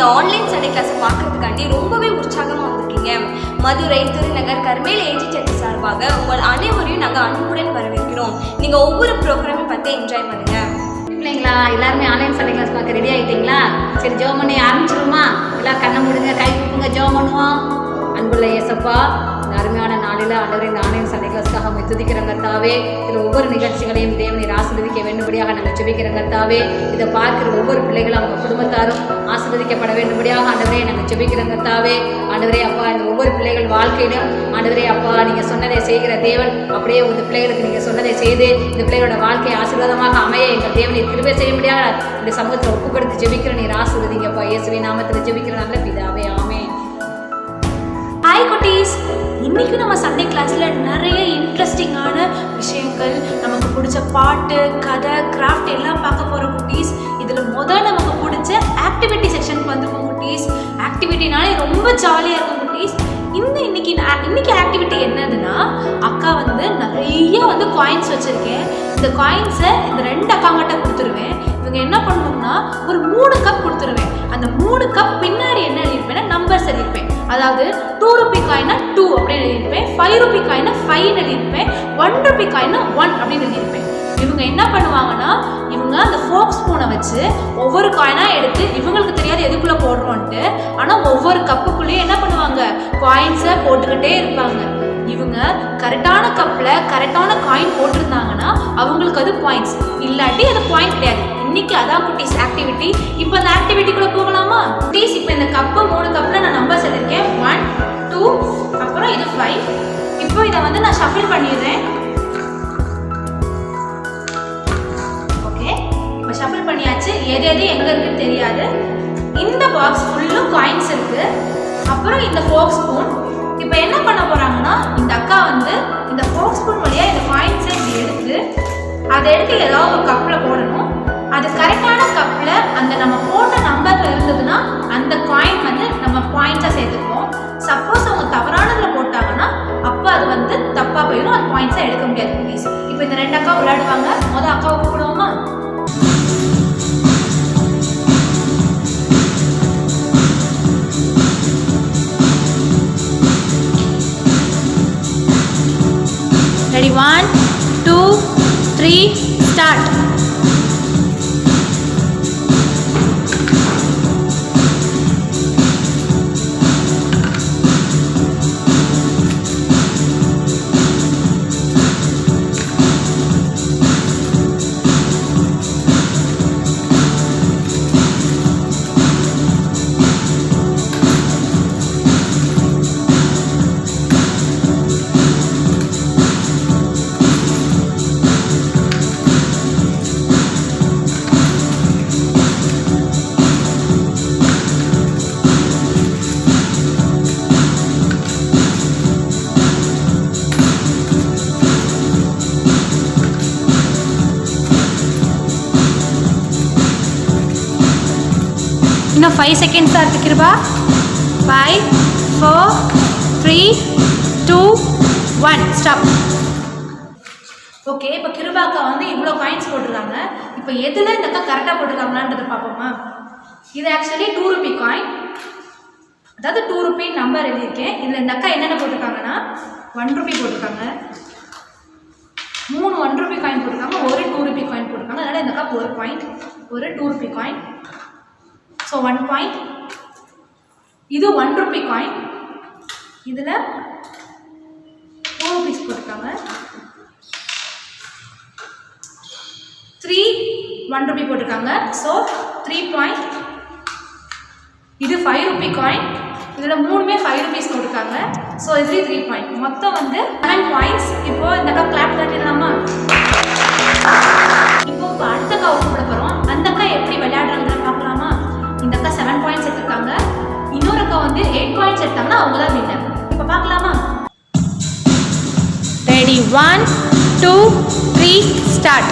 இந்த online Sunday கிளாஸை பார்க்கறதுக்காண்டி ரொம்பவே உற்சாகமாக வந்திருக்கீங்க. மதுரை, திருநகர், கர்மேல் ஏஜி சர்ச் சார்பாக உங்கள் அனைவரையும் நாங்கள் அன்புடன் வரவேற்கிறோம். நீங்கள் ஒவ்வொரு ப்ரோக்ராமையும் பார்த்து என்ஜாய் பண்ணுங்க. இல்லைங்களா? எல்லாருமே ஆன்லைன் சண்டே கிளாஸ் பார்க்க ரெடி ஆகிட்டீங்களா? சரி, ஜெபம் பண்ணி ஆரம்பிச்சிருமா? எல்லாம் கண்ணை மூடுங்க, கை கூப்புங்க, ஜெபம் பண்ணுவோம். அன்புள்ள இயேசப்பா, இந்த அருமையான நாளில் ஆண்டவரே இந்த ஆன்லைன் சண்டே கிளாஸ்க்காக நம்ம துதிக்கிறோங்க கர்த்தாவே. இதில் ஒவ்வொரு நிகழ்ச்சிகளையும் தேவனை ஆசீர்வதிக்க வேண்டும்படியாக நாங்கள் ஜெபிக்கிறோங்க கர்த்தாவே. இதை பார்க்கிற ஒவ்வொரு பிள்ளைகளும் அவங்க குடும்பத்தாரும் ஆசீர்வதிக்கப்பட வேண்டும்படியாக ஆண்டவரே நாங்கள் ஜெபிக்கிறோங்க கர்த்தாவே. ஆண்டவரே அப்பா, இந்த ஒவ்வொரு பிள்ளைகள் வாழ்க்கையிலும் ஆண்டவரே அப்பா, நீங்கள் சொன்னதை செய்கிற தேவன், அப்படியே இந்த பிள்ளைகளுக்கு நீங்கள் சொன்னதை செய்து இந்த பிள்ளைகளோட வாழ்க்கையை ஆசீர்வாதமாக அமைய எங்கள் தேவனை கிருபை செய்ய முடியாத இந்த சமூகத்தில் ஒப்பு கொடுத்து ஜெபிக்கிற நீர் ஆசீர்வதிங்கப்பா. இயேசுவின் நாமத்தில் ஜெபிக்கிற நல்ல பிதாவே, ஆமென். ஹாய் குட்டீஸ், இன்றைக்கி நம்ம சண்டே கிளாஸில் நிறைய இன்ட்ரெஸ்டிங்கான விஷயங்கள், நமக்கு பிடிச்ச பாட்டு, கதை, கிராஃப்ட் எல்லாம் பார்க்க போகிறோம் குட்டீஸ். இதில் நமக்கு பிடிச்ச ஆக்டிவிட்டி செக்ஷனுக்கு வந்துருக்கோம் குட்டீஸ். ஆக்டிவிட்டினாலே ரொம்ப ஜாலியாக இருக்கும் குட்டீஸ். இன்னைக்கு ஆக்டிவிட்டி என்னதுன்னா, அக்கா நிறைய காயின்ஸ் வச்சுருக்கேன். இந்த காயின்ஸை இந்த 2 அக்காங்கிட்ட கொடுத்துருவேன். இவங்க என்ன பண்ணுவோம்னா, ஒரு 3 கப் கொடுத்துருவேன். அந்த 3 கப் பின்னாடி என்ன எழுதியிருப்பேன்னா நம்பர்ஸ் எழுதியிருப்பேன். அதாவது 2 ரூபி காயினா 2 அப்படின்னு எழுதியிருப்பேன், 5 ரூபி காயினா 5 எழுதியிருப்பேன், 1 ரூபி காயினா 1 அப்படின்னு எழுதியிருப்பேன். இவங்க என்ன பண்ணுவாங்கன்னா, இவங்க அந்த ஃபோக் ஸ்பூனை வச்சு ஒவ்வொரு காயினா எடுத்து, இவங்களுக்கு தெரியாது எதுக்குள்ளே போடுறோன்ட்டு, ஆனால் ஒவ்வொரு கப்புக்குள்ளேயும் என்ன பண்ணுவாங்க, காயின்ஸை போட்டுக்கிட்டே இருப்பாங்க. இவங்க கரெக்டான கப்பில் கரெக்டான காயின் போட்டிருந்தாங்கன்னா அவங்களுக்கு அது பாயிண்ட்ஸ், இல்லாட்டி அது பாயிண்ட் கிடையாது. இன்னைக்கு அதான் குட்டீஸ் ஆக்டிவிட்டி. இப்போ அந்த ஆக்டிவிட்டிக்குள்ளே போகலாமா குட்டீஸ்? இப்போ இந்த கப்பு 3 கப்பில் நான் நம்பர்ஸ் எழுதிருக்கேன். 1, 2, அப்புறம் இது 5. இப்போ இதை நான் ஷஃபில் பண்ணிடுறேன். ஓகே, இப்போ ஷஃபில் பண்ணியாச்சு. எது எது எங்கே இருக்குன்னு தெரியாது. இந்த பாக்ஸ் ஃபுல்லும் காயின்ஸ் இருக்குது. அப்புறம் இந்த ஃபோக் ஸ்பூன். இப்போ என்ன பண்ண போகிறாங்கன்னா, இந்த அக்கா இந்த ஃபோக் ஸ்பூன் வழியாக இந்த காயின்ஸை இப்படி எடுத்து அதை எடுத்து ஏதாவது ஒரு கப்பில் போடணும். அது கரெக்டான கப்பில் அந்த நம்ம போட்ட நம்பரில் இருந்ததுன்னா அந்த காயின் நம்ம பாயிண்ட்ஸாக சேர்த்துக்குவோம். சப்போஸ் அவங்க தவறானதில் போட்டாங்கன்னா அப்போ அது தப்பாக போயிடும், அது பாயிண்ட்ஸாக எடுக்க முடியாது ப்ளீஸ். இப்போ இந்த 2 அக்கா விளையாடுவாங்க. மொதல் அக்காவை கூப்பிடுவோமா? Ready, 1, 2, 3, start. இன்னும் 5 செகண்ட்ஸ் தான் இருக்கு கிருபா. 5, 4, 3, 2, 1 ஸ்டாப். ஓகே, இப்போ கிருபாக்கா இவ்வளோ காயின்ஸ் போட்டிருக்காங்க. இப்போ எதில் இந்த அக்கா கரெக்டாக போட்டிருக்காங்களான்றதை பார்ப்போமா? இது ஆக்சுவலி 2 ரூபி காயின், அதாவது 2 ரூபி நம்பர் எழுதியிருக்கேன். இதில் இந்த அக்கா என்னென்ன போட்டிருக்காங்கன்னா 1 ரூபி போட்டிருக்காங்க, 3 1 ரூபி காயின் போட்டிருக்காங்க, ஒரு 2 ரூபி காயின் போட்டிருக்காங்க. அதனால் இந்த அக்கா 1 பாயிண்ட், ஒரு 2 ரூபி காயின். So 1 point. இது 1 ரூபி காயின். இதில் 4 ரூபீஸ் போட்டிருக்காங்க. 3 1 ரூபி போட்டிருக்காங்க. So 3 point. இது 5 ரூபி காயின். இதில் 3மே 5 ரூபீஸ் போட்டிருக்காங்க. ஸோ இது 3 பாயிண்ட். மொத்தம் 7 பாயிண்ட்ஸ். இப்போது இந்த அக்கா கிளாப் தட்டிடலாமா? இப்போ அடுத்த அக்கா கூப்பிட போகிறோம். அந்த அக்கா எப்படி விளையாடுறாங்க பார்க்கலாமா? இந்த அக்கா 7 பாயிண்ட்ஸ் எடுத்திருக்காங்க. இன்னொரு அக்கா 8 பாயிண்ட்ஸ் எடுத்தாங்கன்னா அவங்க தான் வின்னர். இப்போ பார்க்கலாமா? Ready, 1, 2, 3 start.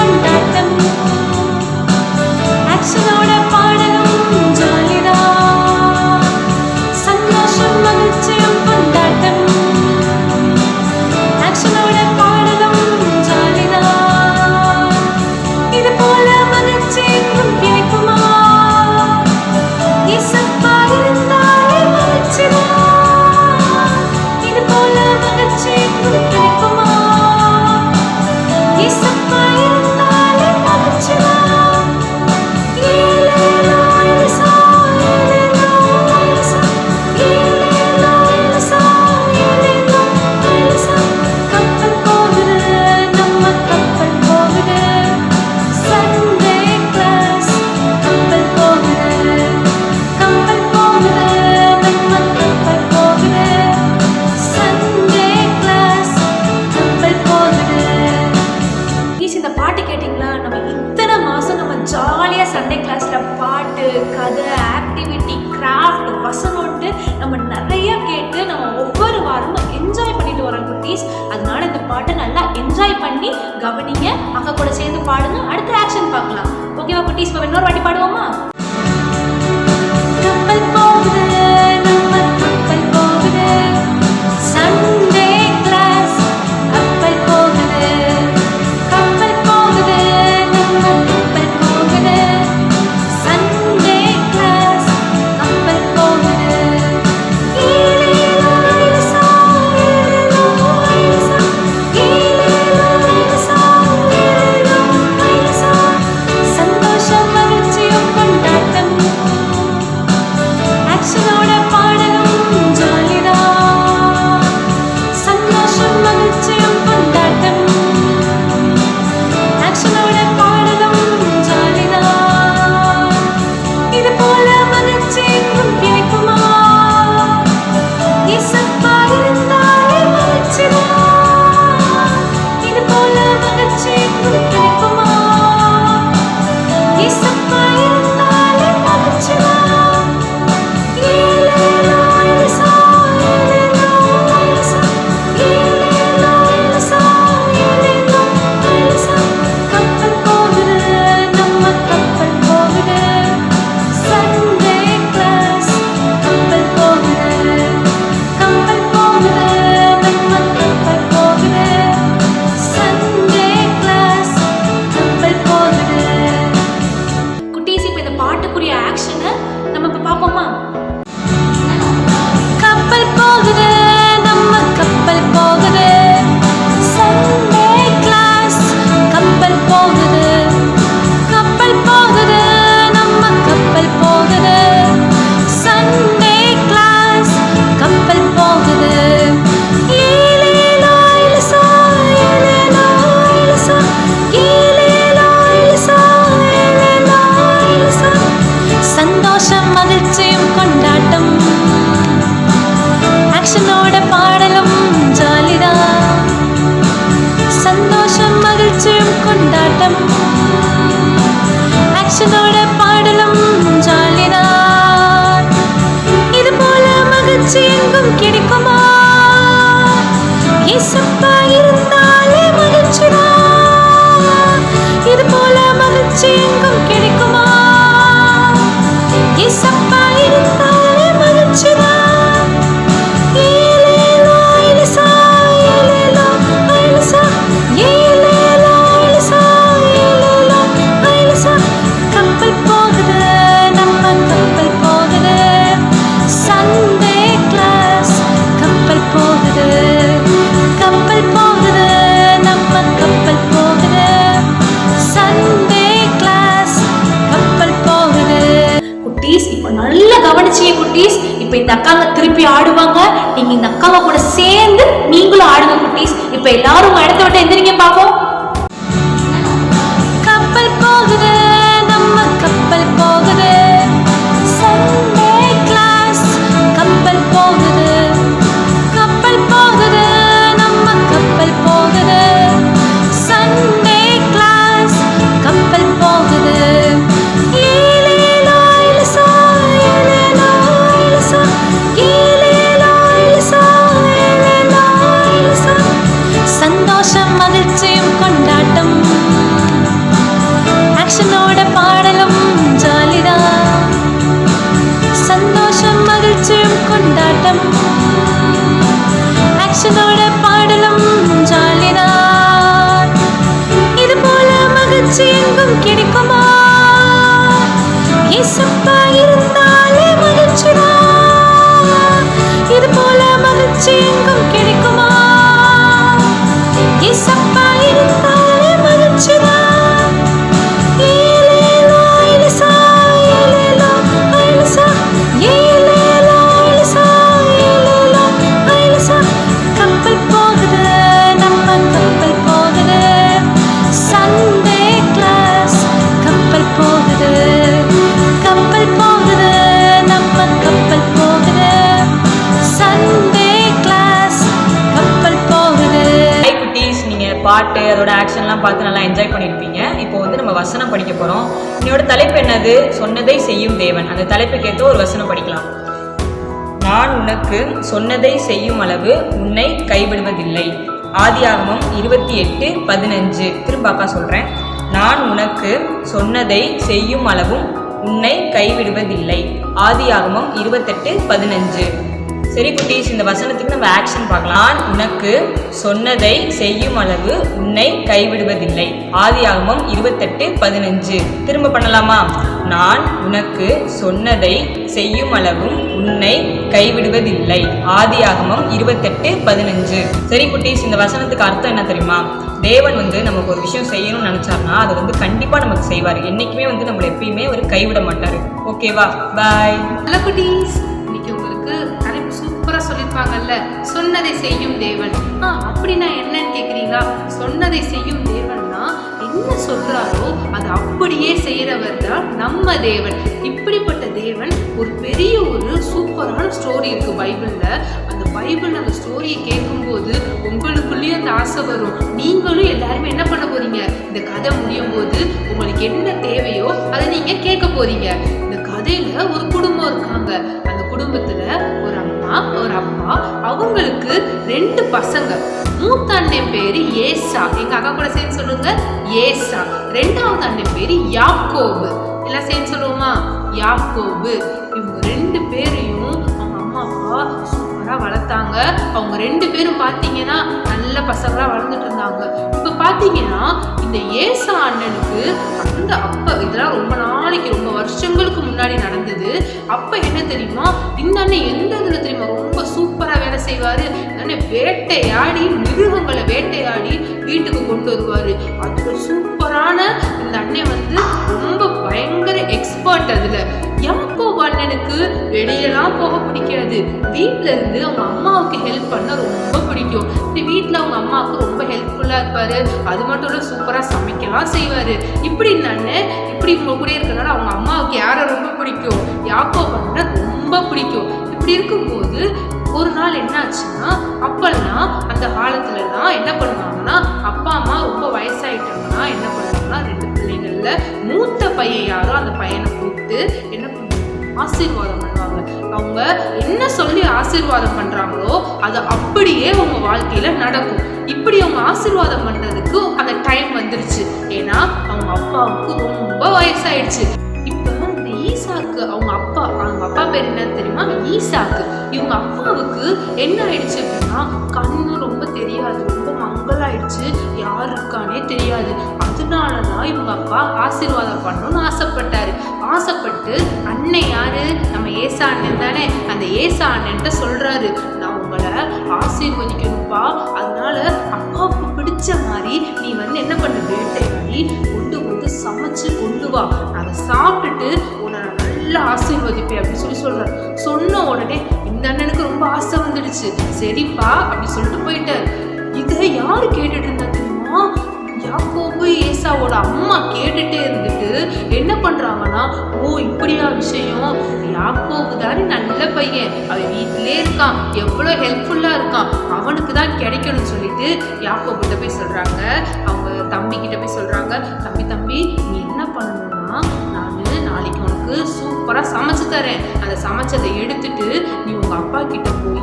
ஜாலியாக சண்டே கிளாஸில் பாட்டு, கதை, ஆக்டிவிட்டி, கிராஃப்ட், வசனம்ட்டு நம்ம நிறைய கேட்டு நம்ம ஒவ்வொரு வாரமும் என்ஜாய் பண்ணிட்டு வரோம் குட்டீஸ். அதனால இந்த பாட்டை நல்லா என்ஜாய் பண்ணி கவனிங்க, அக்கா கூட சேர்ந்து பாடுங்க. அடுத்த ஆக்ஷன் பார்க்கலாம். ஓகேவா குட்டீஸ்? இப்போ இன்னொரு வாட்டி பாடுவோமா? கப்பல் போகுது, நம்ம கப்பல் போகுது, சண்டே கிளாஸ் கப்பல் போகுது, கப்பல் போகுது, நம்ம கப்பல் போகுது, சண்டே கிளாஸ் கப்பல் போகுது. ஏலேலோ ஐலசா, ஏலேலோ ஐலசா, ஏலேலோ ஐலசா, ஏலேலோ ஐலசா. சந்தோஷம் மகிழ்ச்சியும் கொண்டாட்டம், ஆக்ஷனோட பாடலும் ஜாலிதான். சந்தோஷம் மகிழ்ச்சியும் கொண்டாட்டம், ஆக்ஷனோட பாடலும் ஜாலிதான். இது போல மகிழ்ச்சி எங்கும் கிடைக்குமா? இயேசப்பா இருந்தாலே மகிழ்ச்சிதான். இது போல மகிழ்ச்சி எங்கும் கிடைக்குமா? இயேசப்பா இருந்தாலே மகிழ்ச்சிதான். ஏலேலோ ஐலசா, ஏலேலோ ஐலசா, ஏலேலோ ஐலசா, ஏலேலோ ஐலசா. கப்பல் போகுது, நம்ம கப்பல் போகுது, சண்டே கிளாஸ் கப்பல் போகுது, கப்பல் போகுது, நம்ம கப்பல் போகுது, சண்டே கிளாஸ் கப்பல் போகுது. குட்டீஸ், இப்போ இந்த பாட்டுக்குரிய ஆக்ஷனை நம்ம இப்போ பார்ப்போமா? கப்பல் போகுது, நம்ம கப்பல் போகுது, சண்டே கிளாஸ் கப்பல் போகுது, கப்பல் போகுது, நம்ம கப்பல் போகுது, சண்டே கிளாஸ் கப்பல் போகுது. ஏலேலோ ஐலசா, ஏலேலோ ஐலசா, ஏலேலோ ஐலசா, ஏலேலோ ஐலசா. சந்தோஷம் மகிழ்ச்சியும் கொண்டாட்டம், ஆக்ஷனோட பாடலும் ஜாலிதான். சந்தோஷம் மகிழ்ச்சியும் கொண்டாட்டம், ஆக்ஷனோட பாடலும் ஜாலிதான். இது போல மகிழ்ச்சி எங்கும் கிடைக்குமா? இயேசப்பா இருந்தாலே மகிழ்ச்சிதான். இது போல மகிழ்ச்சி எங்கும் கிடைக்குமா? இயேசப்பா இருந்தாலே மகிழ்ச்சிதான். ஏலேலோ ஐலசா, ஏலேலோ ஐலசா, ஏலேலோ ஐலசா, ஏலேலோ ஐலசா. கப்பல் போகுது, நம்ம கப்பல் போகுது, சண்டே கிளாஸ் கப்பல் போகுது, கப்பல் போகுது, நம்ம கப்பல் போகுது, சண்டே கிளாஸ் கப்பல் போகுது. குட்டீஸ், இப்போ நல்லா கவனிச்சிங்க குட்டீஸ். இப்போ இந்த அக்காங்க திருப்பி ஆடுவாங்க, நீங்க இந்த அக்காங்க கூட சேர்ந்து நீங்களும் ஆடுங்க குட்டீஸ். இப்போ எல்லாரும் உங்க இடத்த விட்டு எந்திரிங்க பாப்போம். கப்பல் போகுது, நம்ம கப்பல் போகுது, சண்டே கிளாஸ் கப்பல் போகுது, கப்பல் போகுது, நம்ம கப்பல் போகுது, சண்டே கிளாஸ் கப்பல் போகுது. ஏலேலோ ஐலசா, ஏலேலோ ஐலசா, ஏலேலோ ஐலசா, ஏலேலோ ஐலசா. சந்தோஷம் மகிழ்ச்சியும் கொண்டாட்டம், ஆக்ஷனோட பாடலும் ஜாலிதான். சந்தோஷம் மகிழ்ச்சியும் கொண்டாட்டம், ஆக்ஷனோட பாடலும் ஜாலிதான். இது போல மகிழ்ச்சி எங்கும் கிடைக்குமா? இயேசப்பா இருந்தாலே மகிழ்ச்சிதான். இது போல மகிழ்ச்சி எங்கும் கிடைக்குமா? இயேசப்பா இருந்தாலே மகிழ்ச்சிதான். ஏலேலோ ஐலசா, ஏலேலோ ஐலசா, ஏலேலோ ஐலசா, ஏலேலோ ஐலசா. கப்பல் போகுது, நம்ம கப்பல் போகுது, சண்டே கிளாஸ் கப்பல் போகுது, கப்பல் போகுது, நம்ம கப்பல் போகுது, சண்டே கிளாஸ் கப்பல் போகுது. குட்டீஸ், நீங்க பாட்டு அதோட ஆக்ஷன்லாம் படம்லாம் பார்த்து நல்லா என்ஜாய் பண்ணியிருப்பீங்க. இப்போ வந்து நம்ம வசனம் படிக்க போகிறோம். என்னோட தலைப்பு என்னது? சொன்னதை செய்யும் தேவன். அந்த தலைப்புக்கேற்ற ஒரு வசனம் படிக்கலாம். நான் உனக்கு சொன்னதை செய்யும் அளவு உன்னை கைவிடுவதில்லை. ஆதியாகமம் 28:15. திரும்பாக்கா சொல்கிறேன். நான் உனக்கு சொன்னதை செய்யும் அளவும் உன்னை கைவிடுவதில்லை. ஆதியாகமம் 28:15. சரி குட்டீஸ், இந்த வசனத்துக்கு நம்ம ஆக்ஷன் பார்க்கலாம். நான் உனக்கு சொன்னதை செய்யும் அளவு உன்னை கைவிடுவதில்லை. ஆதியாகமம் 28:15. திரும்ப பண்ணலாமா? நான் உனக்கு சொன்னதை செய்யும் அளவும் உன்னை கைவிடுவதில்லை. ஆதியாகமம் 28:15. சரி குட்டீஸ், இந்த வசனத்துக்கு அர்த்தம் என்ன தெரியுமா? தேவன் வந்து நமக்கு ஒரு விஷயம் செய்யணும்னு நினைச்சாருன்னா அதை வந்து கண்டிப்பா நமக்கு செய்வார். என்னைக்குமே வந்து நம்மளை எப்பயுமே ஒரு கைவிட மாட்டாரு. ஓகேவா? பாய். ஹலோ குட்டீஸ், இன்னைக்கு உங்களுக்கு தலைப்பு சூப்பரா சொல்லியிருப்பாங்கல்ல, சொன்னதை செய்யும் தேவன். அப்படின்னா என்னன்னு கேக்குறீங்களா? சொன்னதை செய்யும் தேவன்னா என்ன சொல்றாரோ அதை அப்படியே செய்யறவர் தான் நம்ம தேவன். இப்படிப்பட்ட தேவன் ஒரு பெரிய ஒரு சூப்பரான ஸ்டோரி இருக்கு பைபிள்ல. அந்த ஸ்டோரியை கேட்கும்போது உங்களுக்குள்ளேயும் அந்த ஆசை வரும். நீங்களும் எல்லாருமே என்ன பண்ண போறீங்க? இந்த கதை முடியும் போது உங்களுக்கு என்ன தேவையோ அதை நீங்க கேட்க போறீங்க. இந்த கதையில ஒரு குடும்பம் இருக்காங்க. அந்த குடும்பத்துல ஒரு அம்மா ஒரு அப்பா, அவங்களுக்கு 2 பசங்க. மூத்த அண்ணன் பேரு ஏசா. எங்க அக்கா கூட சேர்ந்து சொல்லுங்க, ஏசா. 2வது அண்ணன் பேரு யாக்கோபு. எல்லாம் சேர்ந்து சொல்லுவோமா? யாக்கோபு. இவங்க 2 பேரையும் அவங்க அம்மா அப்பா சூப்பரா வளர்த்தாங்க. அவங்க 2 பேரும் பாத்தீங்கன்னா நல்ல பசங்களா வளர்ந்துட்டு இருந்தாங்க. இப்ப பாத்தீங்கன்னா இந்த ஏசா அண்ணனுக்கு அந்த அப்ப இதெல்லாம் ரொம்ப நாளைக்கு ரொம்ப வருஷங்களுக்கு முன்னாடி நடந்தது. அப்ப என்ன தெரியுமா? இந்த அண்ணன் எந்த இதுல தெரியுமா ரொம்ப சூப்பரா வேலை செய்வாரு. வேட்டையாடி மிருகங்களை வேட்டையாடி வீட்டுக்கு கொண்டு வருவாரு. அதுல சூப்பரான இந்த அண்ணன் வந்து ரொம்ப பயங்கர எக்ஸ்பர்ட். அதுல யாக்கோபு அண்ணனுக்கு வெளியெல்லாம் போக பிடிக்காது. வீட்டுல இருந்து அவங்க அம்மாவுக்கு ஹெல்ப் பண்ண ரொம்ப பிடிக்கும். இந்த வீட்டுல அவங்க அம்மாவுக்கு ரொம்ப ஹெல்ப்ஃபுல்லா இருப்பாரு. அது மட்டும் இல்ல சூப்பரா சமைக்கலாம் செய்வாரு. இப்படி இந்த அண்ணன் இப்படி இவங்க கூட இருக்கிறனால அவங்க அம்மாவுக்கு யாரை ரொம்ப பிடிக்கும்? யாக்கோபு அண்ணன் ரொம்ப பிடிக்கும். இப்படி இருக்கும்போது ஒரு நாள் என்ன ஆச்சுன்னா, அப்பெல்லாம் அந்த காலத்துலலாம் என்ன பண்ணுவாங்கன்னா, அப்பா அம்மா ரொம்ப வயசாயிட்டாங்கன்னா என்ன பண்ணுவாங்கன்னா, 2 பிள்ளைங்கள்ல மூத்த பையன் யாரோ அந்த பையனை கூப்பிட்டு என்ன பண்ணுவாங்க? ஆசீர்வாதம் பண்ணுவாங்க. அவங்க என்ன சொல்லி ஆசீர்வாதம் பண்றாங்களோ அது அப்படியே அவங்க வாழ்க்கையில நடக்கும். இப்படி அவங்க ஆசீர்வாதம் பண்றதுக்கு அந்த டைம் வந்துருச்சு. ஏன்னா அவங்க அப்பாவுக்கு ரொம்ப வயசாயிடுச்சு. ஈசாக்கு அவங்க அப்பா பேர் என்ன தெரியுமா? ஈசாக்கு. இவங்க அப்பாவுக்கு என்ன ஆயிடுச்சு அப்படின்னா, கண்ணு ரொம்ப தெரியாது, ரொம்ப மங்கலாயிடுச்சு, யாரு இருக்கானே தெரியாது. அதனாலதான் இவங்க அப்பா ஆசீர்வாதம் பண்ணணும்னு ஆசைப்பட்டு அண்ணன் யாரு? நம்ம ஏசா அண்ணன் தானே. அந்த ஏசா அண்ணன்ட்ட சொல்றாரு, நான் உங்களை ஆசீர்வதிக்கணும்ப்பா, அதனால அப்பாவுக்கு பிடிச்ச மாதிரி நீ வந்து என்ன பண்ண, வேட்டையாடி கொண்டு வந்து சமைச்சு கொண்டு வா, அதை சாப்பிட்டுட்டு உன்னை நல்லா ஆசீர்வதிப்பேன் அப்படின்னு சொல்றாரு. சொன்ன உடனே இந்த அண்ணனுக்கு ரொம்ப ஆசை வந்துடுச்சு. சரிப்பா அப்படி சொல்லிட்டு போயிட்டாரு. இதை யாரு கேட்டுட்டு இருந்தா தெரியுமா? யாக்கோபு ஏசாவோட அம்மா கேட்டுட்டே இருந்துட்டு என்ன பண்றாங்கன்னா, ஓ இப்படியா விஷயம், யாக்கோபு தானே நல்ல பையன், அவன் வீட்டிலே இருக்கான், எவ்வளோ ஹெல்ப்ஃபுல்லா இருக்கான், அவனுக்கு தான் கிடைக்கணும்னு சொல்லிட்டு யாக்கோபுகிட்ட போய் சொல்றாங்க. அவங்க தம்பி கிட்ட போய் சொல்றாங்க, தம்பி நீ என்ன பண்ணணும்னா, நான் நாளைக்கு உனக்கு சூப்பரா சமைச்சு தரேன், அந்த சமைச்சதை எடுத்துட்டு நீ உங்க அப்பா கிட்ட போய்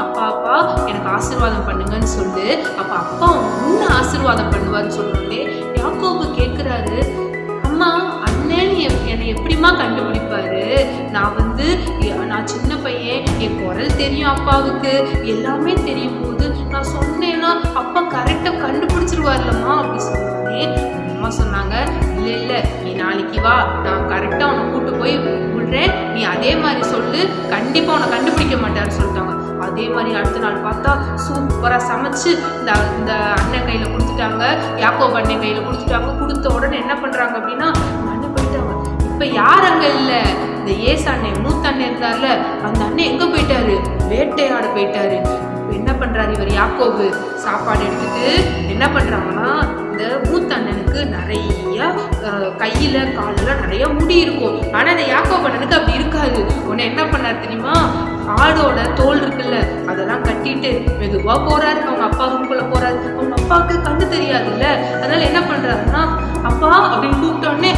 அப்பா எனக்கு ஆசீர்வாதம் பண்ணுங்கன்னு சொல்லு. அப்ப அப்பா உன்னை ஆசீர்வாதம் பண்ணுவாருன்னு சொன்னோடனே யாக்கோபு கேட்கிறாரு, அம்மா அண்ணன் என்னை எப்படிமா கண்டுபிடிப்பாரு? நான் சின்ன பையன், என் குரல் தெரியும், அப்பாவுக்கு எல்லாமே தெரியும் போது நான் சொன்னேன்னா அப்பா கரெக்டா கண்டுபிடிச்சிருவார்லம்மா அப்படி சொன்னோடனே அம்மா சொன்னாங்க, இல்ல நீ நாளைக்கு வா, நான் கரெக்டா உன்னை கூட்டு போய் விடுறேன், நீ அதே மாதிரி சொல்லு, கண்டிப்பா உன்னை கண்டுபிடிக்க மாட்டாருன்னு சொல்லிட்டாங்க. அதே மாதிரி அடுத்த நாள் பார்த்தா சூப்பரா சமைச்சு இந்த அண்ணன் கையில கொடுத்துட்டாங்க, யாக்கோபு அண்ணன் கையில கொடுத்துட்டாங்க. கொடுத்த உடனே என்ன பண்றாங்க அப்படின்னா, அண்ணன் போயிட்டாங்க. இப்ப யார் அங்க இல்ல, இந்த ஏசா அண்ணன் மூத்த அண்ணன் இருந்தார்ல, அந்த அண்ணன் எங்க போயிட்டாரு? வேட்டையாட போயிட்டாரு. என்ன பண்றாரு இவர் யாக்கோபு? சாப்பாடு எடுத்துட்டு என்ன பண்றாங்கன்னா, இந்த மூத்த அண்ணனுக்கு நிறைய கையில காலில் நிறைய முடி இருக்கும். ஆனா இந்த யாக்கோபு அண்ணனுக்கு அப்படி இருக்காது. உன்னை என்ன பண்ணாரு தெரியுமா? ஆடோட தோல் இருக்குல்ல, அதெல்லாம் கட்டிட்டு மெதுவா போறாரு. அவங்க அப்பா ரூம்குள்ள போறாரு. அவங்க அப்பாவுக்கு கண்ணு தெரியாதுல்ல, அதனால என்ன பண்றாருன்னா அப்பா அப்படின்னு கூப்பிட்டோடனே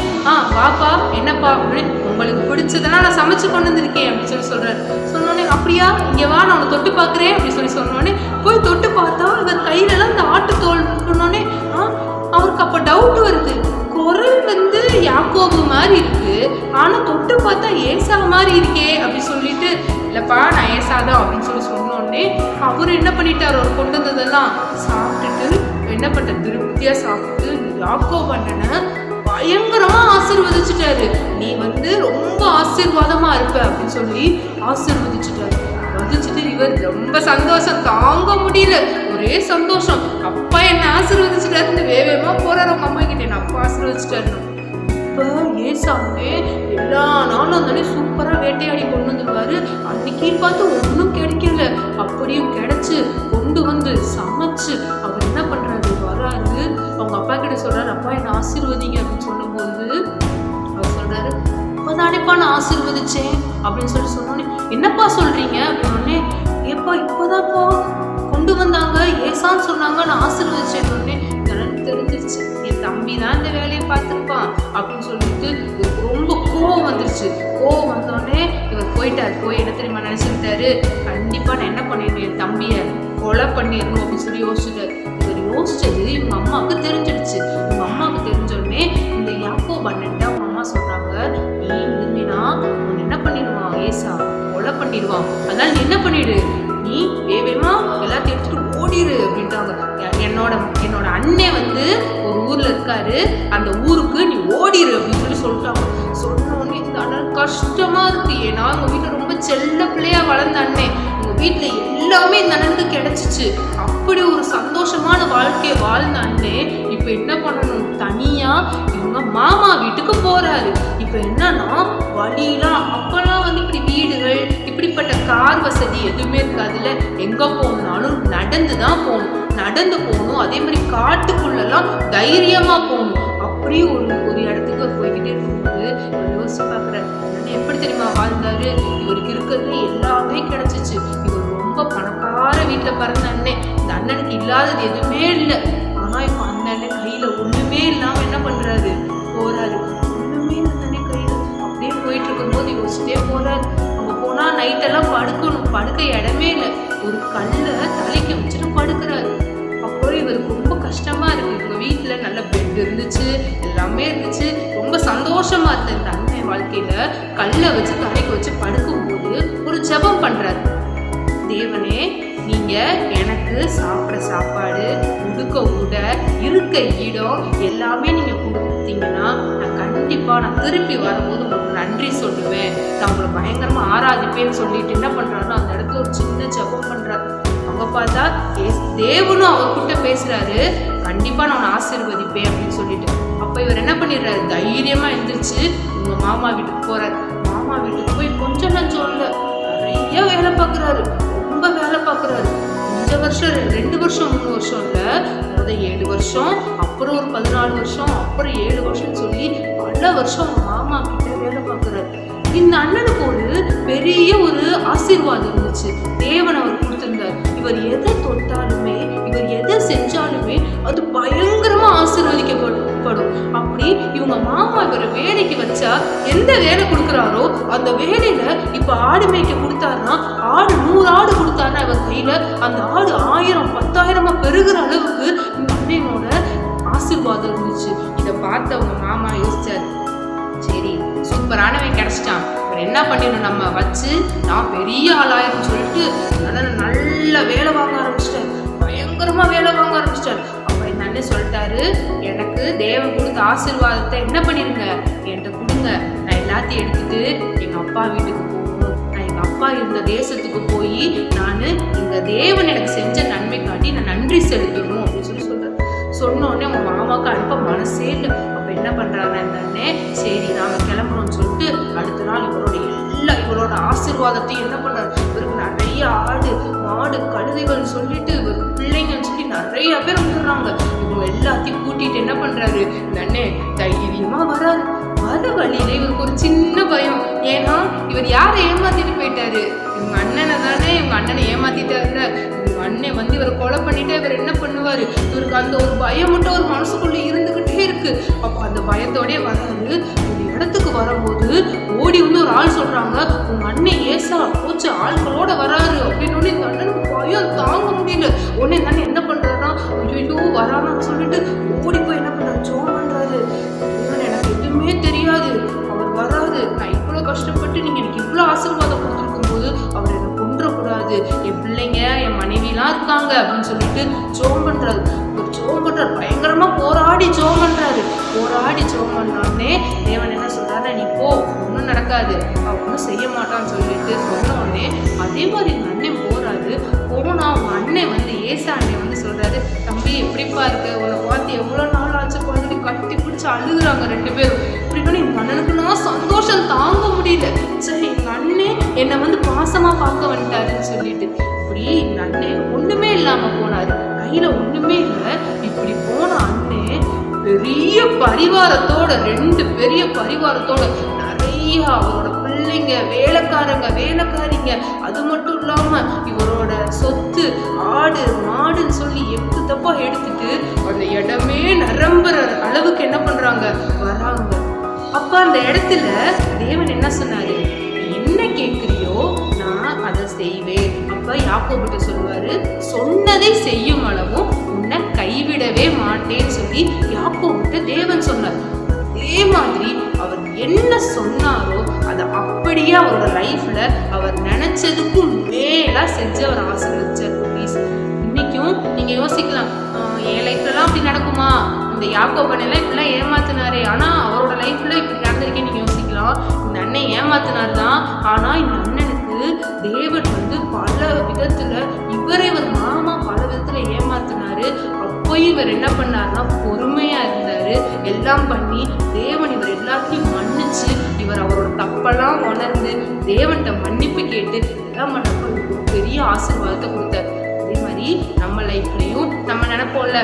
வாப்பா என்னப்பா அப்படின்னு, உங்களுக்கு பிடிச்சதெல்லாம் நான் சமைச்சு கொண்டு வந்திருக்கேன் அப்படின்னு சொல்றாரு. சொன்னோடனே அப்படியா, இங்க வா நான் உன்னை தொட்டு பாக்குறேன் அப்படின்னு சொன்னோடனே போய் தொட்டு பார்த்தா இவர் கையில எல்லாம் இந்த ஆட்டுத்தோல் சொன்னோடனே அவருக்கு அப்ப டவுட் வருது. குரல் வந்து யாக்கோபு மாதிரி இருக்கு, ஆனா தொட்டு பார்த்தா ஏசா மாதிரி இருக்கே அப்படி சொல்லிட்டு, இல்லப்பா நான் ஏசாதான் அப்படின்னு சொன்னோடனே அவரு என்ன பண்ணிட்டாரு, அவர் கொண்டு வந்ததெல்லாம் சாப்பிட்டுட்டு என்ன பண்ற திருப்தியா சாப்பிட்டு யாக்கோபு அண்ணனை பயங்கரமா ஆசீர்வதிச்சுட்டாரு. நீ வந்து ரொம்ப ஆசீர்வாதமா இருப்ப அப்படின்னு சொல்லி ஆசீர்வதிச்சுட்டாரு. வதிச்சுட்டு இவர் ரொம்ப சந்தோஷம் தாங்க முடியல, ஒரே சந்தோஷம். அப்பா என்ன ஆசீர்வதிச்சுட்டாரு, வேகமா போறாரு அவங்க அம்மா கிட்ட, என்ன அப்பா ஆசீர்வதிச்சுட்டாரு. இப்போ ஏசாமே எல்லா நாளும் தானே சூப்பரா வேட்டையாடி கொண்டு வந்துருவாரு. அன்னைக்கு பார்த்து ஒன்றும் கிடைக்கல, அப்படியும் கிடைச்சு கொண்டு வந்து சமைச்சு அவர் என்ன பண்றாரு, வராரு அவங்க அப்பா கிட்ட சொல்றாரு, அப்பா என்ன ஆசீர்வதிங்க அப்படின்னு சொல்லும்போது அவர் சொல்றாரு, இப்பதானேப்பா நான் ஆசீர்வதிச்சேன் அப்படின்னு சொன்னோன்னே, என்னப்பா சொல்றீங்க அப்படின்னே, ஏப்பா இப்போதான்ப்பா கொண்டு வந்தாங்க, ஏசான்னு சொன்னாங்க, நான் ஆசீர்வதிச்சேன். எனக்கு தெரிஞ்சிருச்சு என் தம்பி தான் இந்த வேலையை பார்த்துருப்பான் அப்படின்னு சொல்லிட்டு ரொம்ப கோவம் வந்துருச்சு. கோவம் வந்தோடனே இவர் போயிட்டாரு. போய் என்ன தெரியுமா நினைச்சுக்கிட்டாரு, கண்டிப்பா நான் என்ன பண்ணிடணும், என் தம்பியை கொலை பண்ணிடணும் அப்படின்னு சொல்லி யோசிச்சுட்டாரு. இவர் யோசிச்சது இவங்க அம்மாவுக்கு தெரிஞ்சிடுச்சு. இவங்க அம்மாவுக்கு தெரிஞ்சோடனே இந்த யாக்கோபு அண்ணன் அவங்க அம்மா சொல்றாங்க, நீ இருந்தீனா உன்னை என்ன பண்ணிடுவான், ஏசா கொலை பண்ணிடுவான், அதனால நீ என்ன பண்ணிடு, நீ வேகமா எல்லாத்தையும் எடுத்துட்டு ஓடிடு அப்படின்ட்டாங்க. என்னோட அண்ணன் வந்து ஒரு ஊர்ல இருக்காரு, அந்த ஊருக்கு நீ ஓடிடு அப்படின்னு சொல்லிட்டாங்க. சொன்னோடனே இந்த அண்ணன் கஷ்டமா இருக்கு, ஏன்னா உங்க வீட்டுல ரொம்ப செல்ல பிள்ளையா வளர்ந்த அண்ணன், உங்க வீட்டுல எல்லாமே இந்த அண்ணனுக்கு கிடைச்சிச்சு, அப்படி ஒரு சந்தோஷமான வாழ்க்கையை வாழ்ந்த அண்ணன் இப்ப என்ன பண்ணணும், தனியா இவங்க மாமா வீட்டுக்கு போறாரு. இப்ப என்னன்னா வழியெல்லாம் அப்பெல்லாம் வந்து இப்படி வீடுகள் இப்படிப்பட்ட கார் வசதி எதுவுமே இருக்காதுல்ல, எங்க போகணும்னாலும் நடந்துதான் போகணும், நடந்து போகணும். அதே மாதிரி காட்டுக்குள்ளெல்லாம் தைரியமா போகணும். அப்படியே ஒரு இடத்துக்கு போய்கிட்டே இருக்கும்போது யோசிச்சு பாக்குறாரு, எப்படி தெரியுமா வாழ்ந்தாரு, இவருக்கு இருக்கிறது எல்லாமே கிடைச்சிச்சு, இவர் ரொம்ப பணக்கார வீட்டுல பிறந்த அண்ணன், இந்த அண்ணனுக்கு இல்லாதது எதுவுமே இல்லை. ஆனா இப்ப அண்ணன் கையில ஒண்ணுமே இல்லாம என்ன பண்றாரு, போறாரு. ஒண்ணுமே அண்ணனே கையில அப்படியே போயிட்டு இருக்கும்போது யோசிச்சுட்டே போறாரு. அங்க போனா நைட்டெல்லாம் படுக்கணும், படுக்க இடமே இல்லை, ஒரு கல்லை தலைக்கு வச்சுட்டு படுக்கிறாரு. அப்போ இவருக்கு ரொம்ப கஷ்டமா இருக்கு. இவங்க வீட்டுல நல்ல பெட் இருந்துச்சு, எல்லாமே இருந்துச்சு, ரொம்ப சந்தோஷமா இருந்த இந்த அண்ணன் வாழ்க்கையில கல்லை வச்சு தலைக்கு வச்சு படுக்கும்போது ஒரு ஜெபம் பண்றாரு. தேவனே, நீங்க எனக்கு சாப்பிட்ற சாப்பாடு, உடுக்க உட, இருக்க இடம் எல்லாமே நீங்க கொடுத்தீங்கன்னா நான் திருப்பி வரும்போது உங்களுக்கு நன்றி சொல்லுவேன், நான் உங்களை பயங்கரமா ஆராதிப்பேன்னு சொல்லிட்டு என்ன பண்றாருன்னா அந்த இடத்துல ஒரு சின்ன ஜெபம் பண்றாரு. அவங்க பார்த்தா தேவனும் அவர்கிட்ட பேசுறாரு, கண்டிப்பா நான் ஆசீர்வதிப்பேன் அப்படின்னு சொல்லிட்டு. அப்ப இவர் என்ன பண்ணிடுறாரு, தைரியமா எழுந்திரிச்சு உங்க மாமா வீட்டுக்கு போறாரு. மாமா வீட்டுக்கு போய் கொஞ்சம் நஞ்சம் இல்ல, நிறைய வேலை பார்க்குறாரு, ரொம்ப வேலை பார்க்குறாரு. கொஞ்சம் வருஷம் 2 வருஷம் 3 வருஷம் இல்ல, 7 வருஷம், அப்புறம் ஒரு 14 வருஷம், அப்புறம் 7 வருஷம் சொல்லி பல வருஷம் மாமா கிட்ட வேலை பார்க்குறாரு. இந்த அண்ணனுக்கு ஒரு பெரிய ஒரு ஆசீர்வாதம் இருந்துச்சு, தேவன் அவர் கொடுத்திருந்தார். இவர் எதை தொட்டாலுமே, இவர் எதை செஞ்சாலுமே அது பயங்கரமா ஆசீர்வதிக்கப்படும். அப்படி இவங்க மாமா இவரை வேலைக்கு வச்சா எந்த வேலை கொடுக்குறாரோ அந்த வேலையில இப்ப ஆடு மேய்க்க கொடுத்தாருன்னா, ஆடு 100 ஆடு கொடுத்தாருன்னா இவர் கையில அந்த ஆடு 1000 10,000 பெருகிற அளவுக்கு இந்த அண்ணனோட ஆசீர்வாதம் இருந்துச்சு. இதை பார்த்து அவங்க மாமா யோசிச்சாரு, சரி சூப்பரானவன் கிடைச்சிட்டான், இவர் என்ன பண்ணிடணும், நம்ம வச்சு நான் பெரிய ஆளாயிரம் சொல்லிட்டு நல்ல வேலை வாங்க ஆரம்பிச்சிட்டாரு, பயங்கரமா வேலை வாங்க ஆரம்பிச்சிட்டாரு. அப்ப என் அண்ணன் சொல்லிட்டாரு, எனக்கு தேவன் கொடுத்த ஆசீர்வாதத்தை என்ன பண்ணிருங்க, என்கிட்ட கொடுங்க, நான் எல்லாத்தையும் எடுத்துட்டு எங்க அப்பா வீட்டுக்கு போகணும், நான் எங்க அப்பா இருந்த தேசத்துக்கு போய் நான் இந்த தேவன் எனக்கு செஞ்ச நன்மை காட்டி நான் நன்றி செலுத்தணும் அப்படின்னு சொல்லி சொல்றேன். சொன்னோடனே அவங்க மாமாவுக்கு அனுப்ப மனசே இல்லை. அப்ப என்ன பண்றாங்க இந்த அண்ணன், சரி நாங்க கிளம்புறோம்னு சொல்லிட்டு அடுத்த நாள் இவரோட ஆசீர்வாதத்தையும் என்ன பண்றாரு, இவருக்கு நிறைய ஆடு மாடு கழுதைகள் சொல்லிட்டு இவருக்கு பிள்ளைங்கன்னு சொல்லி நிறைய பேர் வந்துடுறாங்க. இவங்க எல்லாத்தையும் கூட்டிட்டு என்ன பண்றாரு இந்த அண்ணன், தைரியமா வராரு. வர வழியில இவருக்கு ஒரு சின்ன பயம். ஏன்னா இவர் யாரை ஏமாத்திட்டு போயிட்டாரு? இவங்க அண்ணனை தானே, இவங்க அண்ணனை ஏமாத்திட்டாருல. இவங்க அண்ணன் வந்து இவரை கொலை பண்ணிட்டு இவர் என்ன பண்ணுவாரு? இவருக்கு அந்த ஒரு பயம் மட்டும் ஒரு மனசுக்குள்ள இருந்துகிட்டே இருக்கு. அப்ப அந்த பயத்தோடய வராரு. ஒரு இடத்துக்கு வரும்போது ஓடி வந்து ஒரு ஆள் சொல்றாங்க, உங்க அண்ணன் ஏசா போச்சு ஆட்களோட வராரு அப்படின்னு. இந்த அண்ணனுக்கு பயம் தாங்க முடியல. உடனே இந்த அண்ணன் என்ன பண்றாருன்னா, ஐயோ வரானான்னு சொல்லிட்டு ஓடி போய் என்ன பண்றாரு, ஜோம் பண்றாரு. எனக்கு எதுவுமே தெரியாது, அவர் வராது. நான் இவ்வளவு கஷ்டப்பட்டு நீங்க எனக்கு இவ்வளவு ஆசீர்வாதம் கொடுத்துருக்கும் போது அவர் என்னை கொன்றக்கூடாது, என் பிள்ளைங்க என் மனைவிலாம் இருக்காங்க அப்படின்னு சொல்லிட்டு ஜோம் பண்றாரு. ஒரு ஜோம் பண்றாரு, பயங்கரமா போராடி ஜோம் பண்றாரு. போராடி ஜோம் பண்ணோடனே தேவன் என்ன சொல்றாரு, நீ போ, ஒன்றும் நடக்காது, அவன் ஒன்றும் செய்ய மாட்டான்னு சொல்லிட்டு சொன்ன உடனே அதே மாதிரி எங்க அண்ணன் போறாரு. போனா அவங்க அண்ணன் வந்து ஏசா அண்ணன் வந்து சொல்றாரு, தம்பி எப்படிப்பா இருக்கு, உன்னை பார்த்து எவ்வளோ நாள் ஆச்சு, குழந்தை கட்டி பிடிச்சி அழுகுறாங்க 2 பேரும். இப்படின்னு எங்க அண்ணனுக்கு நான் சந்தோஷம் தாங்க முடியல. சரி எங்க அண்ணன் என்னை வந்து பாசமா பார்க்க வந்துட்டாருன்னு சொல்லிட்டு இப்படி எங்க அண்ணன் ஒண்ணுமே இல்லாம போனாரு. கையில ஒண்ணுமே இல்லை. இப்படி போன அண்ணன் பெரிய பரிவாரத்தோட, 2 பெரிய பரிவாரத்தோட நிறைய அவரோட பிள்ளைங்க, வேலைக்காரிங்க, அது மட்டும் இல்லாம இவரோட சொத்து, ஆடு மாடுன்னு சொல்லி எப்பு தப்பா எடுத்துட்டு அந்த இடமே நிரம்புற அளவுக்கு என்ன பண்றாங்க, வராங்க. அப்ப அந்த இடத்துல தேவன் என்ன சொன்னாரு, என்ன கேட்கிறியோ நான் அதை செய்வேன். அப்ப யாக்கோபுட்ட சொல்லுவாரு, சொன்னதை செய்யும் அளவும் உன்னை கைவிடவே மாட்டேன்னு சொல்லி யாக்கோபுட்ட தேவன் சொன்னார். அதே மாதிரி அவர் என்ன சொன்னாரோ அதை அப்படியே அவரோட லைஃப்ல அவர் நினைச்சதுக்கும் மேலா செஞ்சு அவர் ஆசீர்வதிச்சார். இன்னைக்கும் நீங்க யோசிக்கலாம், என் லைஃப்லலாம் அப்படி நடக்குமா, இந்த யாக்கோபன் எல்லாம் இப்படிலாம் ஏமாத்தினாரே, ஆனா அவரோட லைஃப்ல இப்படி நடந்திருக்கேன்னு நீங்க யோசிக்கலாம். இந்த அண்ணன் ஏமாத்தினார் தான், ஆனா இந்த அண்ணனுக்கு தேவன் வந்து பல விதத்துல இவரை ஒரு மாமா பல விதத்துல ஏமாத்தினாரு. அப்போயும் இவர் என்ன பண்ணாருன்னா பொறுமையா இருந்தாரு. எல்லாம் பண்ணி தேவன் இவர் எல்லாத்தையும் மன்னிச்சு, இவர் அவரோட தப்பெல்லாம் உணர்ந்து தேவன்கிட்ட மன்னிப்பு கேட்டு எல்லாம் பண்ணப்போ ஒரு பெரிய ஆசீர்வாதத்தை கொடுத்தாரு. அதே மாதிரி நம்ம லைஃப்லையும் நம்ம நினைப்போம்ல,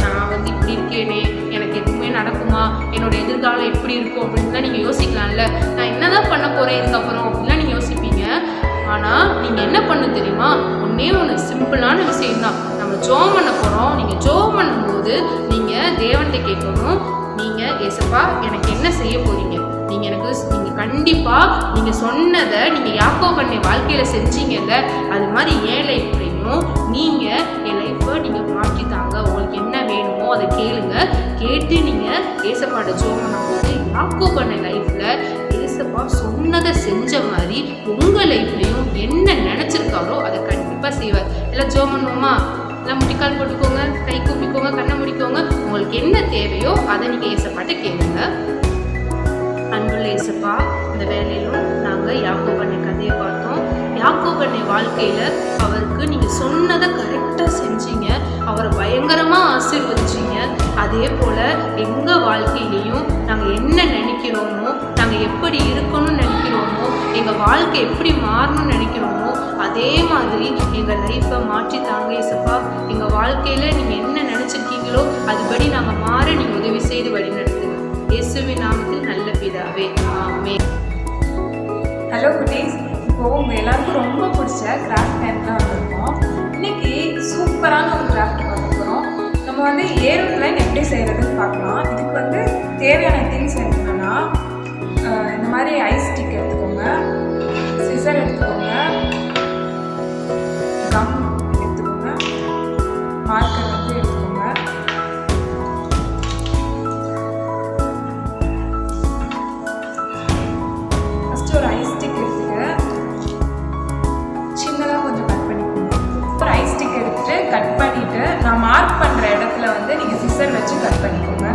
நான் வந்து இப்படி இருக்கேனே, எனக்கு எதுவுமே நடக்குமா, என்னோட எதிர்காலம் எப்படி இருக்கும் அப்படின்லாம் நீங்க யோசிக்கலாம்ல. நான் என்னதான் பண்ண போறேன் இதுக்கப்புறம் அப்படின்லாம் நீங்க யோசிப்பீங்க. ஆனா நீங்க என்ன பண்ண தெரியுமா, ஒண்ணு சிம்பிளான விஷயம் தான். நம்ம ஜோம் பண்ண போறோம். நீங்க ஜோம் பண்ணும்போது நீங்க தேவன்கிட்ட கேட்கணும், நீங்க ஏசப்பா எனக்கு என்ன செய்ய போறீங்க, நீங்க கண்டிப்பா நீங்க சொன்னதை நீங்க யாக்கோபு அண்ணன் வாழ்க்கையில செஞ்சீங்கல்ல, அது மாதிரி என் லைஃப்லையும் நீங்க என் லைஃப்பை நீங்க மாற்றித்தாங்க. உங்களுக்கு என்ன வேணுமோ அதை கேளுங்க. கேட்டு நீங்க ஏசப்பாட ஜோம் பண்ணும்போது யாக்கோபு அண்ணன் லைஃப்ல ஏசப்பா சொன்னதை செஞ்ச மாதிரி உங்க லைஃப்லையும் என்ன நினைச்சிருக்காரோ அதை கண்டிப்பா செய்வார். எல்லாம் ஜோம் பண்ணுவோமா? எல்லாம் முட்டிக்கால் போட்டுக்கோங்க, கை கூப்பிக்கோங்க, கண்ணை முடிக்கோங்க. உங்களுக்கு என்ன தேவையோ அதை நீங்க ஏசப்பாட்ட கேளுங்க. அன்புள்ள ஏசப்பா, இந்த வேலையிலும் நாங்கள் யாக்கோபு அண்ணன் கதையை பார்த்தோம். யாக்கோபு அண்ணன் வாழ்க்கையில அவருக்கு நீங்க சொன்னதை கரெக்டா செஞ்சீங்க, அவரை பயங்கரமா ஆசீர்வதிச்சீங்க. அதே போல எங்க வாழ்க்கையிலையும் நாங்க என்ன நினைக்கிறோமோ, நாங்க எப்படி இருக்கணும்னு நினைக்கிறோமோ, எங்க வாழ்க்கை எப்படி மாறணும்னு நினைக்கிறோமோ அதே மாதிரி எங்க லைஃப்பை மாற்றி தாங்க ஏசப்பா. எங்க வாழ்க்கையில நீங்க என்ன நினைச்சிருக்கீங்களோ அதுபடி நாங்க மாற நீங்க உதவி செய்து வழிநடத்துங்க. இயேசுவின் நாமத்தில் நல்ல பிதாவே, ஆமென். ஹலோ குட்டீஸ், இப்போ உங்க எல்லாருக்கும் ரொம்ப பிடிச்ச கிராஃப்ட் டைம் தான் வந்திருக்கோம். இன்னைக்கு சூப்பரான ஒரு கிராஃப்ட் பார்க்க போகிறோம். நம்ம வந்து ஏரோப்ளைன் எப்படி செய்யறதுன்னு பார்க்கலாம். இதுக்கு வந்து தேவையான திங்ஸ் என்னன்னா, இந்த மாதிரி ஐஸ் ஸ்டிக் எடுத்துக்கோங்க, சிசர் எடுத்துக்கோங்க, கம் எடுத்துக்கோங்க, மார்க்கர் வந்து எடுத்துக்கோங்க. ஒரு ஐஸ் ஸ்டிக் எடுத்துட்டு சின்னதாக கொஞ்சம் கட் பண்ணிக்கோங்க. ஒரு ஐஸ் ஸ்டிக் எடுத்துட்டு கட் பண்ணிட்டு நான் மார்க் பண்ணுற இடத்துல வந்து நீங்கள் சிசர் வச்சு கட் பண்ணிக்கோங்க.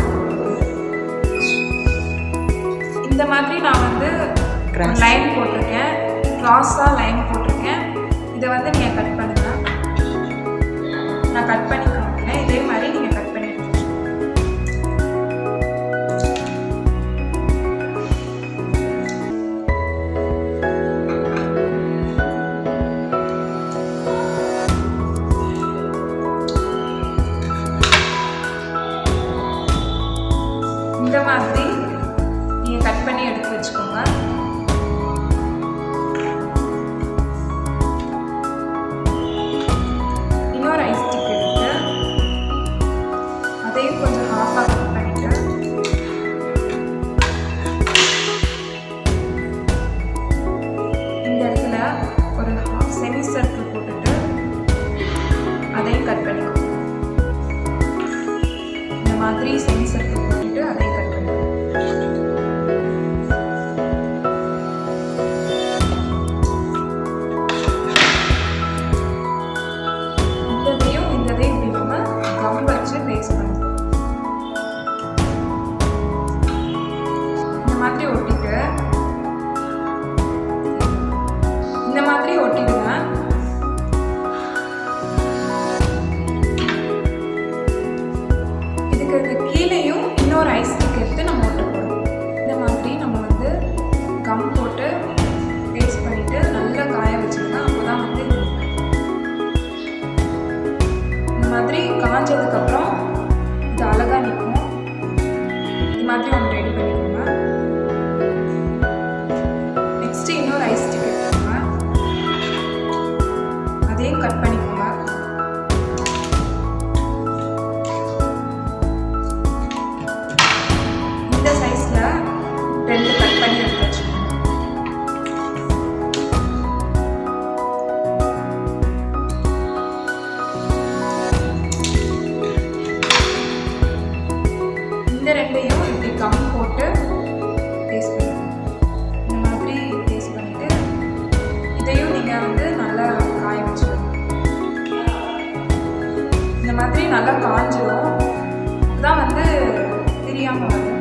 இந்த மாதிரி நான் வந்து லைன் போட்டிருக்கேன், கிராஸாக லைன் போட்டிருக்கேன். இதை வந்து நீங்கள் கட் பண்ணுங்க. நான் கட் பண்ணி காமிக்கிறேன். இதே மாதிரி நீங்கள் கட் பண்ணி இந்த மாதிரி நீங்கள் கட் பண்ணி எடுத்து வச்சுக்கோங்க. இன்னொரு ஐஸ் ஸ்டிக் எடுத்து அதையும் கொஞ்சம் ஹாஃபாக கட் பண்ணிட்டு இந்த இடத்துல ஒரு ஹாஃப் செமி சர்க்கிள் போட்டுட்டு அதையும் கட் பண்ணிக்கோங்க. இந்த மாதிரி செமி சர்க்கிள் போட்டுட்டு அதையும் கட் பண்ணிக்கோங்க. இந்ததையும் இப்படி நம்ம கம் வச்சு பேஸ்ட் பண்ணணும். இந்த மாதிரி ஒட்டிட்டு இந்த மாதிரி ஒட்டிடுங்க. இதுக்கு கீழேயும் இன்னொரு ஐஸ் ஸ்டிக் எடுத்து நம்ம ஒட்ட போகிறோம். இந்த மாதிரி நம்ம வந்து கம் போட்டு பேஸ்ட் பண்ணிட்டு நல்லா காய வச்சுருங்க. அப்போ தான் வந்து இந்த மாதிரி காஞ்சதுக்கப்புறம் இது அழகாக நிற்கும். இது மாதிரி ஒன்று ரெடி பண்ணிக்கோங்க. நெக்ஸ்ட்டு இன்னொரு ஐஸ் ஸ்டிக் எடுத்துக்கோங்க. அதையும் கட் பண்ணிக்கோங்க. இந்த சைஸில் 2 கட் பண்ணி எடுத்து வச்சுக்கோங்க. இந்த ரெண்டையும் இப்படி கம் போட்டு பேஸ்ட் பண்ணிக்கணும். இந்த மாதிரி பேஸ்ட் பண்ணிட்டு இதையும் நீங்கள் வந்து நல்லா காய வச்சுக்கணும். இந்த மாதிரி நல்லா காஞ்சிடும். இதுதான் வந்து தெரியாமல் வரும்.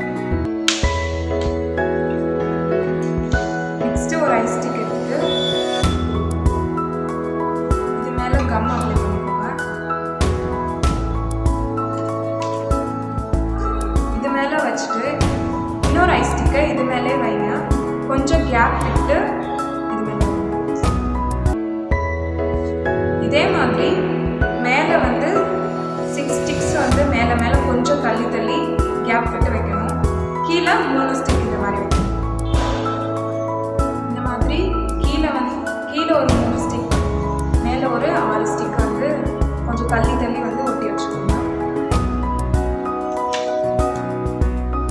நெக்ஸ்ட்டு ஒரு ஐஸ் ஸ்டிக் எடுத்து இது மேலே கம் அப்ளை பண்ணிக்கோங்க. இது மேலே வச்சுட்டு இன்னொரு ஐஸ் ஸ்டிக்கை இது மேலே வைங்க. கொஞ்சம் கேப் விட்டு இது மேலே வைங்க. இதே மாதிரி மேலே வந்து 6 ஸ்டிக்ஸ் வந்து மேலே மேலே கொஞ்சம் தள்ளி தள்ளி கேப் விட்டு வைக்கணும். கீழே 3 ஸ்டிக் இந்த மாதிரி வைக்கணும். இந்த மாதிரி கீழே ஒரு 3 ஸ்டிக் மேலே ஒரு 6 ஸ்டிக் வந்து கொஞ்சம் தள்ளி தள்ளி வந்து ஒட்டி வச்சுக்கோங்க.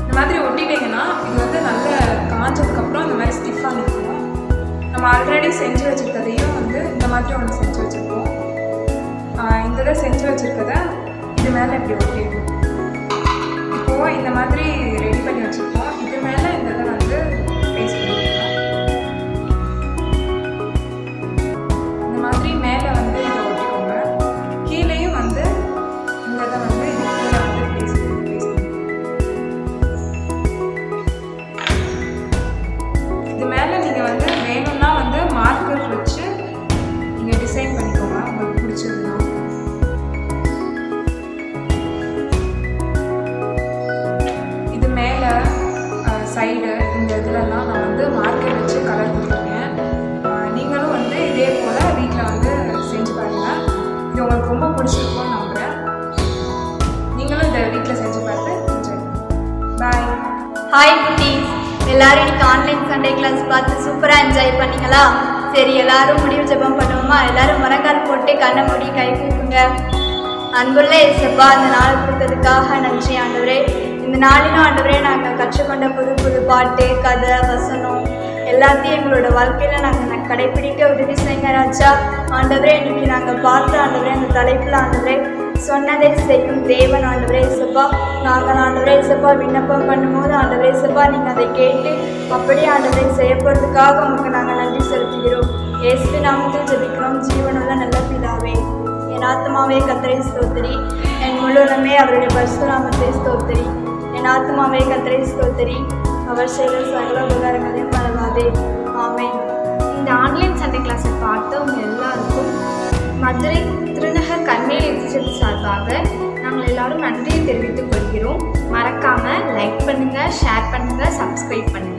இந்த மாதிரி ஒட்டிட்டீங்கன்னா இது வந்து நல்ல காஞ்சதுக்கப்புறம் இந்த மாதிரி ஸ்டிஃபாக நிற்கும். நம்ம ஆல்ரெடி செஞ்சு வச்சுருக்கதையும் வந்து இந்த மாதிரி ஒன்று செஞ்சு வச்சுருக்கோம். இந்த இதை செஞ்சு வச்சுருக்கதை இது மேலே இப்படி ஒட்டிடணும். இப்போது இந்த மாதிரி ரெடி பண்ணி வச்சுருக்கோம். இது மேலே இந்த இதை வந்து பேஸ்ட் பண்ணிக்கலாம். இந்த மாதிரி மேலே வந்து இதை ஒட்டிக்கோங்க. கீழேயும் வந்து இந்த இதை வந்து இது கீழே வந்து பேஸ்ட் பண்ணிக்கலாம். இது மேலே நீங்கள் வந்து வேணும்னா வந்து மார்க்கர் வச்சு நீங்கள் டிசைன் பண்ணிக்கோங்க உங்களுக்கு பிடிச்சதுன்னா. இது மேலே சைடு இந்த இதுலலாம் நான் வந்து மார்க்கர் வச்சு கலர் கொடுத்துருக்கேன். நீங்களும் வந்து இதே போல் வீட்டில் வந்து செஞ்சு பாருங்கள். இது உங்களுக்கு ரொம்ப பிடிச்சிருக்கும்னு நம்புகிறேன். நீங்களும் இதை வீட்டில் செஞ்சு பார்த்து என்ஜாய் பண்ணுங்கள். பாய். ஹாய் குட்டீஸ், எல்லாரும் இன்னைக்கு ஆன்லைன் சண்டே கிளாஸ் பார்த்து சூப்பராக என்ஜாய் பண்ணீங்களா? சரி, எல்லாரும் முடிவு ஜெபம் பண்ணுவோமா? எல்லாரும் முழங்கால் போட்டு கண்ணை மூடி கை கூப்புங்க. அன்புள்ள இயேசப்பா, இந்த நாள் கொடுத்ததுக்காக நன்றி ஆண்டவரே. இந்த நாளிலும் ஆண்டவரே நாங்கள் கற்றுக்கொண்ட புது புது பாட்டு, கதை, வசனம் எல்லாத்தையும் எங்களோட வாழ்க்கையில் நாங்கள் கடைப்பிடிக்க உதவி செய்யுங்க ராஜா. ஆண்டவரே, இன்னைக்கு நாங்கள் பார்த்து ஆண்டவரே அந்த தலைப்பில் ஆண்டவரே சொன்னதை செய்யும் தேவன் ஆண்டவரே இயேசப்பா. நாங்கள் ஆண்டவரே இயேசப்பா விண்ணப்பம் பண்ணும்போது ஆண்டவரே இயேசப்பா நீங்கள் அதை கேட்டு அப்படியே ஆண்டவரை செய்ய போகிறதுக்காக உங்களுக்கு நாங்கள் நன்றி செலுத்துகிறோம். இயேசு நாமத்தில் ஜெபிக்கிறோம் ஜீவனுள்ள நல்ல பிதாவே. என் ஆத்மாவே கர்த்தரை ஸ்தோத்திரி, என் முழுவதுமே அவருடைய பரிசுத்த நாமத்தை ஸ்தோத்திரி. என் ஆத்மாவே கர்த்தரை ஸ்தோத்திரி, அவர் செய்த சகல உபகாரங்களையும் மறவாதே. ஆமென். இந்த ஆன்லைன் சண்டே கிளாஸை பார்த்தவங்க எல்லாருக்கும் மதுரை திருநகர் கர்மேல் எக்ஸிஸ்ட் சார்பாக நாங்கள் எல்லாரும் நன்றியை தெரிவித்துக் கொள்கிறோம். மறக்காமல் லைக் பண்ணுங்கள், ஷேர் பண்ணுங்கள், சப்ஸ்கிரைப் பண்ணுங்கள்.